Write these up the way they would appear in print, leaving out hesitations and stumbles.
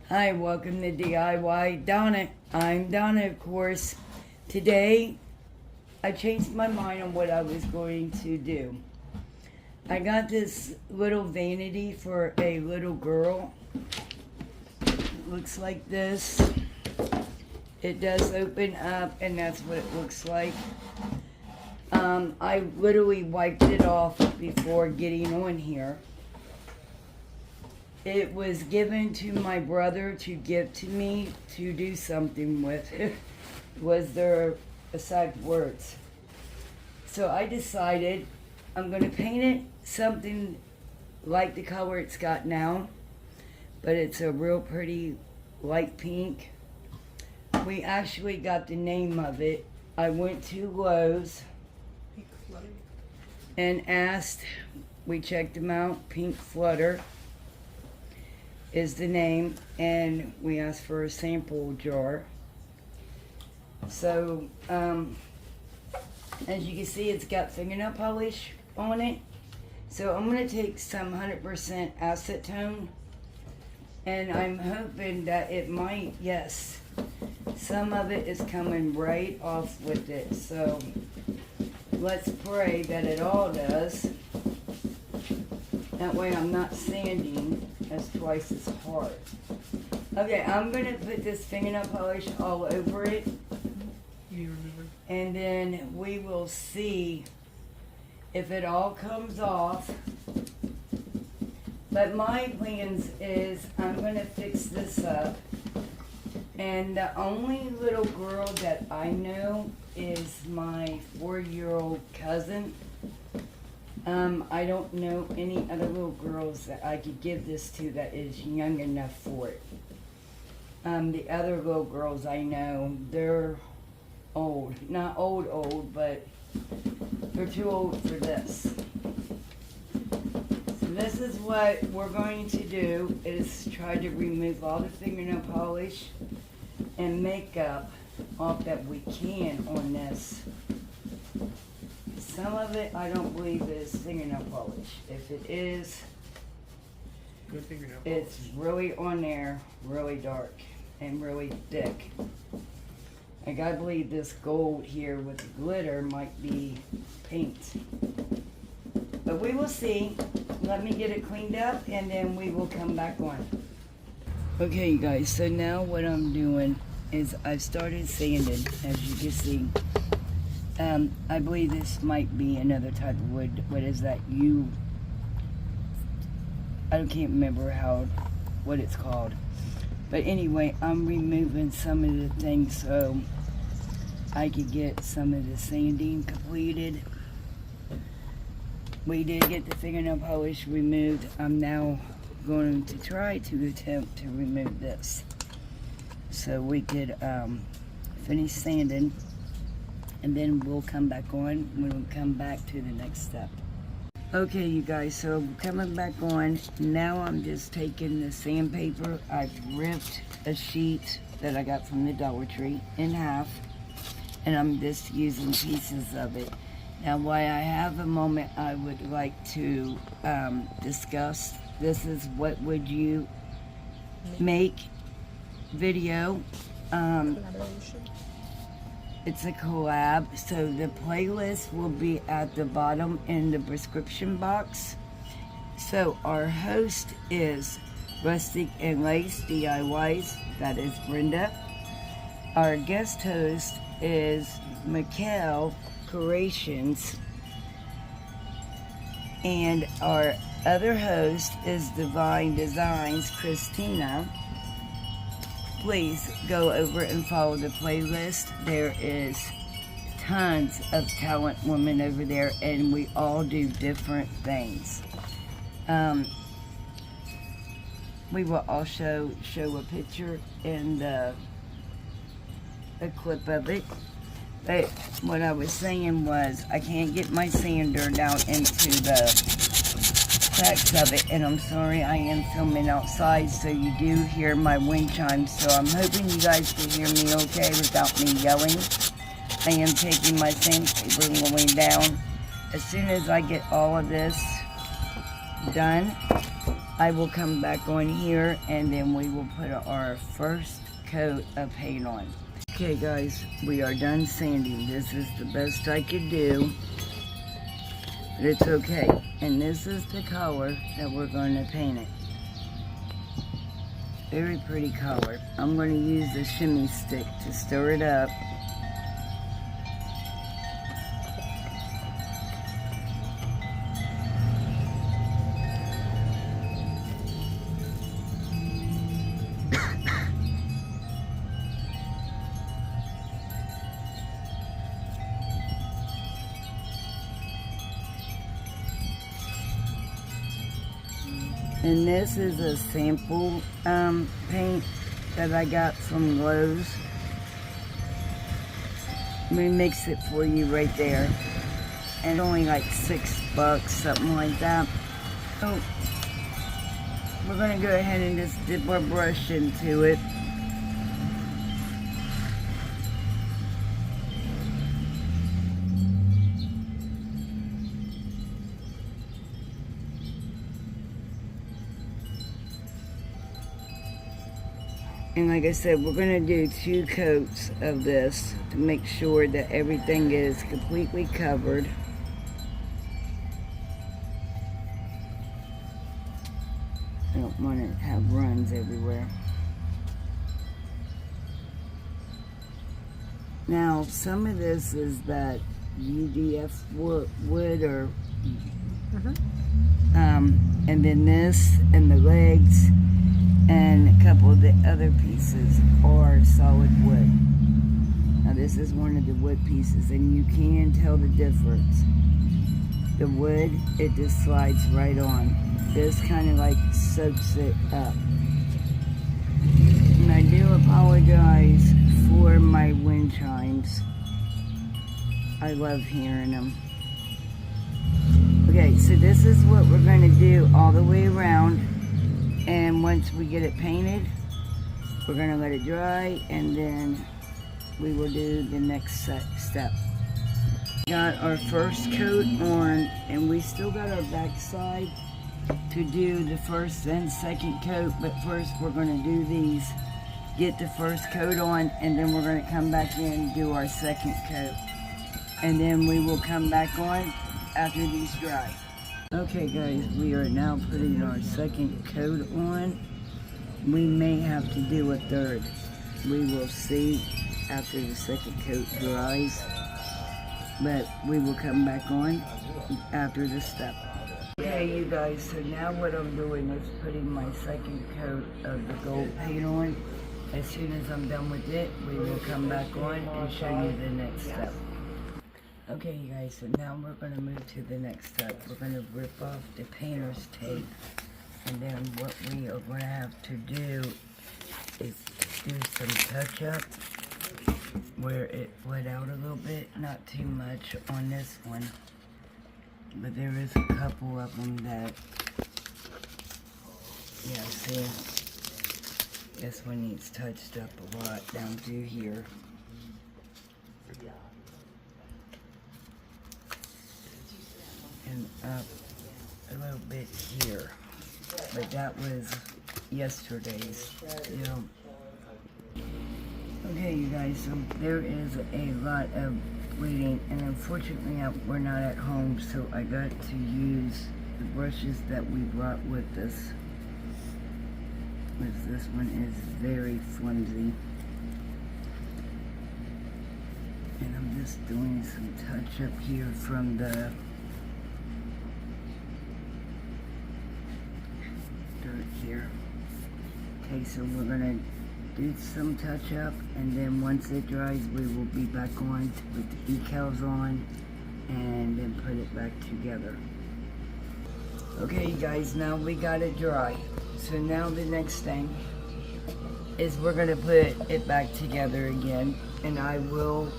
Hi, welcome to DIY Donna. I'm Donna, of course. Today, I changed my mind on what I was going to do. I got this little vanity for a little girl. It looks like this. It does open up, and that's what it looks like. I literally wiped it off before getting on here. It was given to my brother to give to me to do something with. Was their exact words. So I decided I'm going to paint it something like the color it's got now, but it's a real pretty light pink. We actually got the name of it. I went to Lowe's and asked, we checked them out, Pink Flutter is the name, and we asked for a sample jar. So, as you can see, it's got fingernail polish on it. So I'm going to take some 100% acetone, and I'm hoping that it might, yes, some of it is coming right off with it. So let's pray that it all does. That way I'm not sanding as twice as hard. Okay, I'm going to put this fingernail polish all over it. And then we will see if it all comes off. But my plans is I'm going to fix this up. And the only little girl that I know is my 4-year-old cousin. I don't know any other little girls that I could give this to that is young enough for it. The other little girls I know, they're old. Not old, but they're too old for this. So this is what we're going to do, is try to remove all the fingernail polish and makeup off that we can on this. Some of it I don't believe is fingernail polish. If it is, good fingernail polish. It's really on there, really dark and really thick. I gotta believe this gold here with the glitter might be paint. But we will see. Let me get it cleaned up and then we will come back on. Okay, you guys, so now what I'm doing is I've started sanding, as you can see. I believe this might be another type of wood. What is that? I can't remember what it's called. But anyway, I'm removing some of the things so I could get some of the sanding completed. We did get the fingernail polish removed. I'm now going to try to attempt to remove this so we could finish sanding, and then we'll come back on when we come back to the next step. Okay, you guys, so coming back on, now I'm just taking the sandpaper. I've ripped a sheet that I got from the Dollar Tree in half, and I'm just using pieces of it. Now, while I have a moment, I would like to discuss, this is what would you make video. It's a collab, so the playlist will be at the bottom in the description box. So our host is Rustic and Lace DIYs, that is Brenda. Our guest host is Mikkel Creations, and our other host is Divine Designs, Christina. Please go over and follow the playlist. There is tons of talent women over there, and we all do different things. We will also show a picture and a clip of it. But what I was saying was, I can't get my sander down into the cracks of it, and I'm sorry, I am filming outside, so you do hear my wind chimes, so I'm hoping you guys can hear me okay without me yelling. I am taking my sandpaper and going down. As soon as I get all of this done, I will come back on here and then we will put our first coat of paint on. Okay guys, we are done sanding. This is the best I could do, but it's okay. And this is the color that we're going to paint it. Very pretty color. I'm going to use the shimmy stick to stir it up. And this is a sample paint that I got from Lowe's. Let me mix it for you right there. And only like $6, something like that. So we're gonna go ahead and just dip our brush into it. And like I said, we're going to do 2 coats of this to make sure that everything is completely covered. I don't want to have runs everywhere. Now, some of this is that UDF wood or... and then this and the legs and a couple of the other pieces are solid wood. Now this is one of the wood pieces and you can tell the difference. The wood, it just slides right on. This kind of like soaks it up. And I do apologize for my wind chimes. I love hearing them. Okay, so this is what we're going to do all the way around. And once we get it painted, we're going to let it dry and then we will do the next step. Got our first coat on and we still got our back side to do the first and second coat, but first we're going to do these, get the first coat on, and then we're going to come back in and do our second coat. And then we will come back on after these dry. Okay guys, we are now putting our second coat on. We may have to do a third. We will see after the second coat dries. But we will come back on after this step. Okay you guys, so now what I'm doing is putting my second coat of the gold paint on. As soon as I'm done with it, we will come back on and show you the next step. Okay you guys, so now we're going to move to the next step. We're going to rip off the painter's tape, and then what we are going to have to do is do some touch up where it bled out a little bit, not too much on this one, but there is a couple of them that, yeah, see, this one needs touched up a lot down through here. And up a little bit here, but that was yesterday's, you know. Okay you guys, so there is a lot of bleeding, and unfortunately we're not at home, so I got to use the brushes that we brought with us, because this one is very flimsy. And I'm just doing some touch up here from the dirt here. Okay, so we're gonna do some touch up, and then once it dries, we will be back on to put the decals on and then put it back together. Okay, you guys, now we got it dry. So now the next thing is we're gonna put it back together again, and I will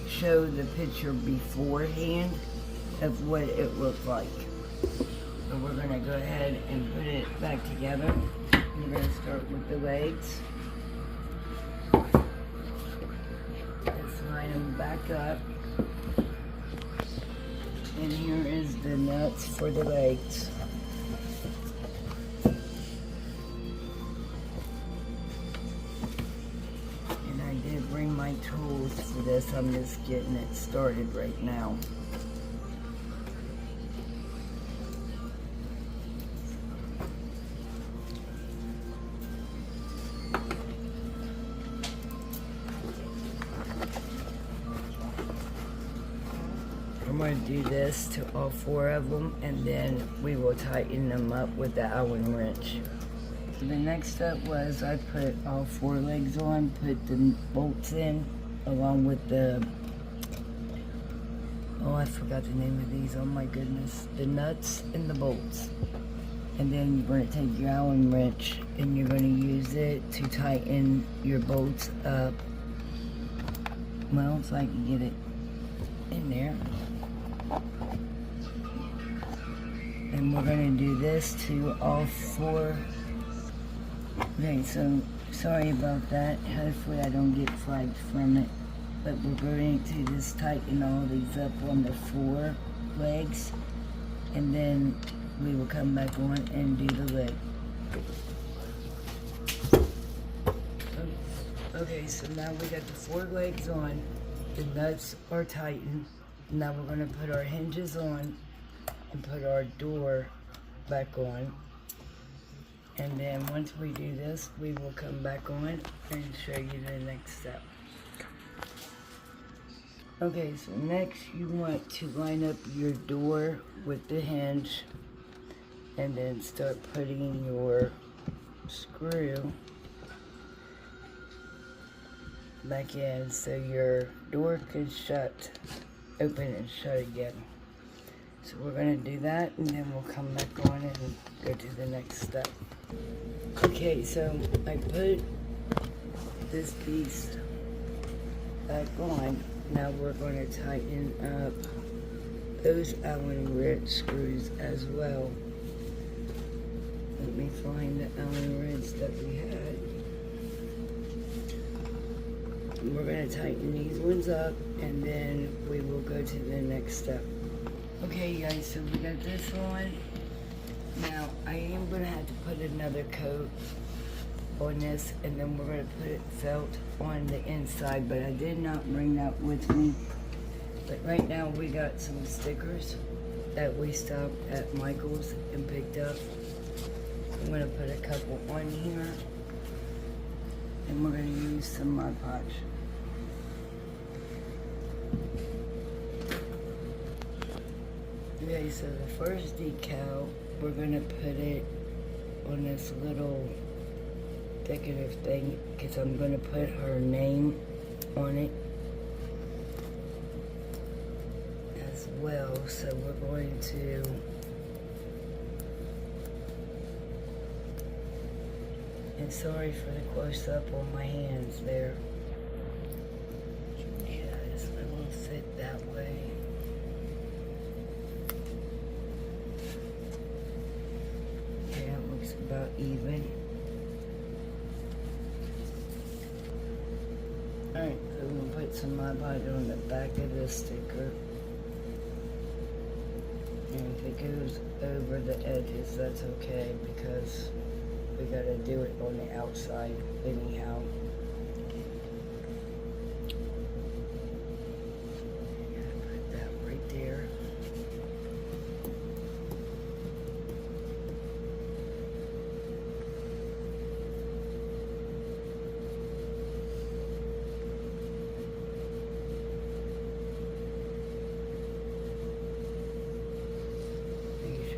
show the picture beforehand of what it looked like. So we're gonna go ahead and put it back together. We're gonna start with the legs. Let's line them back up. And here is the nuts for the legs. my tools for this. I'm just getting it started right now. I'm going to do this to all 4 of them, and then we will tighten them up with the Allen wrench. The next step was I put all 4 legs on, put the bolts in, along with the, oh, I forgot the name of these, oh my goodness, the nuts and the bolts. And then you're going to take your Allen wrench and you're going to use it to tighten your bolts up. Well, so I can get it in there. And we're going to do this to all 4. Okay, so sorry about that. Hopefully I don't get flagged from it. But we're going to just tighten all these up on the 4 legs. And then we will come back on and do the leg. Okay, so now we got the 4 legs on. The nuts are tightened. Now we're going to put our hinges on and put our door back on. And then once we do this, we will come back on and show you the next step. Okay, so next you want to line up your door with the hinge and then start putting your screw back in so your door can open and shut again. So we're going to do that, and then we'll come back on and go to the next step. Okay, so I put this piece back on. Now we're going to tighten up those Allen wrench screws as well. Let me find the Allen wrench that we had. We're going to tighten these ones up, and then we will go to the next step. Okay guys, so we got this on. Now I am going to have to put another coat on this, and then we're going to put felt on the inside, but I did not bring that with me. But right now we got some stickers that we stopped at Michael's and picked up. I'm going to put a couple on here, and we're going to use some Mod Podge. Okay, so the first decal, we're going to put it on this little decorative thing, because I'm going to put her name on it as well. So we're going to and sorry for the close up on my hands there. Yeah, this one will sit that way. Yeah, it looks about even. Alright, so we're going to put some Mod Podge on the back of this sticker. And if it goes over the edges, that's okay, because we got to do it on the outside anyhow. Put that right there.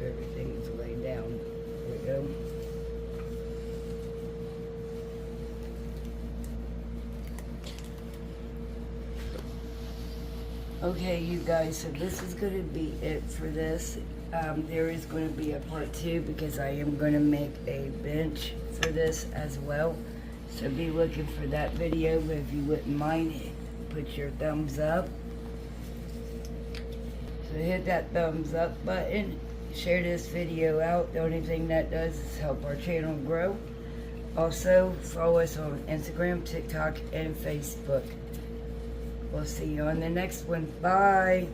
Everything's laid down. There we go. Okay, you guys, so this is going to be it for this. There is going to be a part 2 because I am going to make a bench for this as well. So be looking for that video, but if you wouldn't mind, put your thumbs up. So hit that thumbs up button. Share this video out. The only thing that does is help our channel grow. Also, follow us on Instagram, TikTok, and Facebook. We'll see you on the next one. Bye.